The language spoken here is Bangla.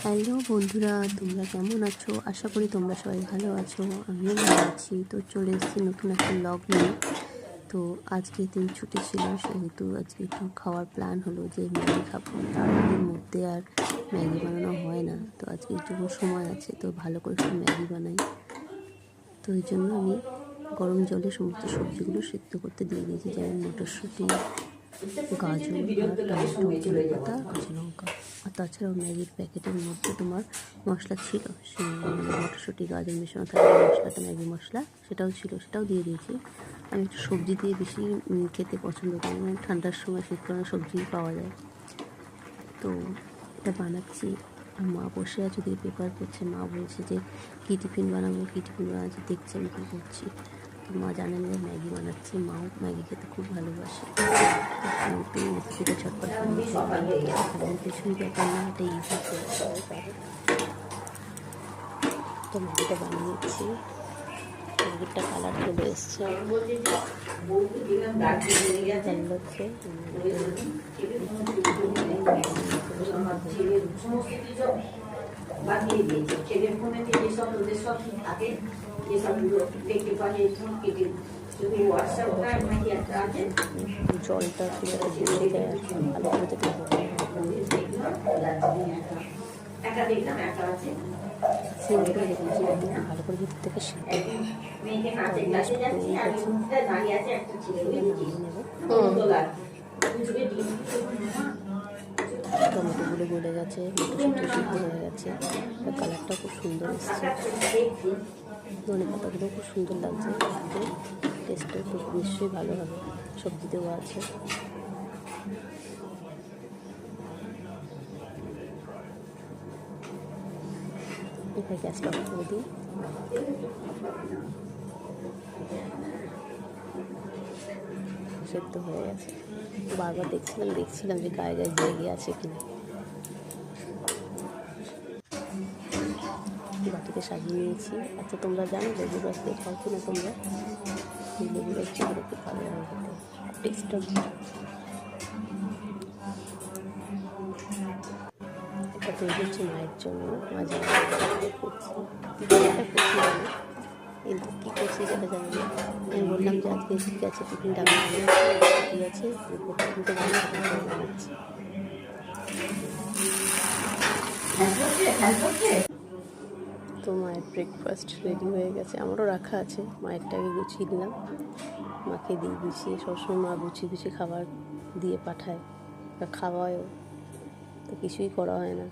হ্যালো বন্ধুরা, তোমরা কেমন আছো? আশা করি তোমরা সবাই ভালো আছো। আমিও ভালো আছি। তো চলে এসেছি নতুন একটা ব্লগ নিয়ে। তো আজকে দিন ছুটি ছিল, সেহেতু আজকে একটু খাওয়ার প্ল্যান হলো যে ম্যাগি খাবো। তার মধ্যে আর ম্যাগি বানানো হয় না, তো আজকে একটু সময় আছে, তো ভালো করে একটু ম্যাগি বানাই। তো এই জন্য আমি গরম জলে সমস্ত সবজিগুলো সিদ্ধ করতে দিয়ে দিয়েছি, যেমন মটরশুঁটি, গাজর আর টমেটো, ধনে পাতা, কাঁচা লঙ্কা। আর তাছাড়াও ম্যাগির প্যাকেটের মধ্যে তোমার মশলা ছিল, সেই মটরশুঁটি গাজর মেশানো থাকে মশলাটা, ম্যাগি মশলা, সেটাও ছিল, সেটাও দিয়ে দিয়েছি। আমি একটু সবজি দিয়ে বেশি খেতে পছন্দ করি, মানে ঠান্ডার সময় শীতকালীন সবজি পাওয়া যায়। তো এটা বানাচ্ছি, আর মা বসে আছে দিয়ে পেপার করছে। মা বলছে যে কী টিফিন বানাবো, কী টিফিন বানাচ্ছি, দেখছি আমি কী করছি। তো মা জানেন যে ম্যাগি বানাচ্ছি, মাও ম্যাগি খেতে খুব ভালোবাসে। একটু রেসিপিটা ছটপট করে কিছুই ব্যাপার না, এটা ইজি করে সবাই পারে। তো ম্যাগিটা বানিয়ে নিচ্ছি। ম্যাগিটা কালার চলে এসছে, বানিয়ে দিয়েছে ছেলের ফোনেতে যেসব ওদের সব থাকে, যেসবগুলো দেখতে পারে কেটে যদি হোয়াটসঅ্যাপটা নাকি একটা আছে, জলটা দিয়ে দেয় ভালো করে একা দেখলাম, একা আছে সিমটা দেখেছি, ভালো করে ভিতর থেকে মেয়েকে নাচে ক্লাসে যাচ্ছি আর দাঁড়িয়ে আছে একটা ছেলে টমেটোগুলো গলে গেছে, মটরশুঁটি সিদ্ধ হয়ে গেছে, কালারটা খুব সুন্দর এসছে, ধনে পাতাগুলো খুব সুন্দর লাগছে, টেস্টটা খুব নিশ্চয়ই ভালো হবে, সবজি দেওয়া আছে। এবার গ্যাসটা অফ করে দিই। সেদ্ধ হয়ে গেছে, বারবার দেখছিলাম যে গায়ে গায়ে লেগে আছে কিনা। বাটিতে সাজিয়ে নিয়েছি। আচ্ছা, তোমরা জানো লেবু রস দিয়ে খাও কিনা তোমরা? লেবু রস দিয়ে খুব ভালো লাগে খেতে, টেস্টটা। এটা তৈরি হচ্ছে মায়ের জন্য, মাঝে করছি, কিন্তু কী করছি সেটা জানি না। আমি বললাম যে আজকে ঠিক আছে, টিফিনটা ঠিক আছে, টিফিনটা বানাচ্ছি। তো মায়ের ব্রেকফাস্ট রেডি হয়ে গেছে, আমারও রাখা আছে, মায়েরটাকে গুছিয়ে দিলাম। মাকে দিয়ে গুছিয়ে, সবসময় মা গুছিয়ে খাবার দিয়ে পাঠায় বা খাওয়ায়ও, তো কিছুই করা হয় না।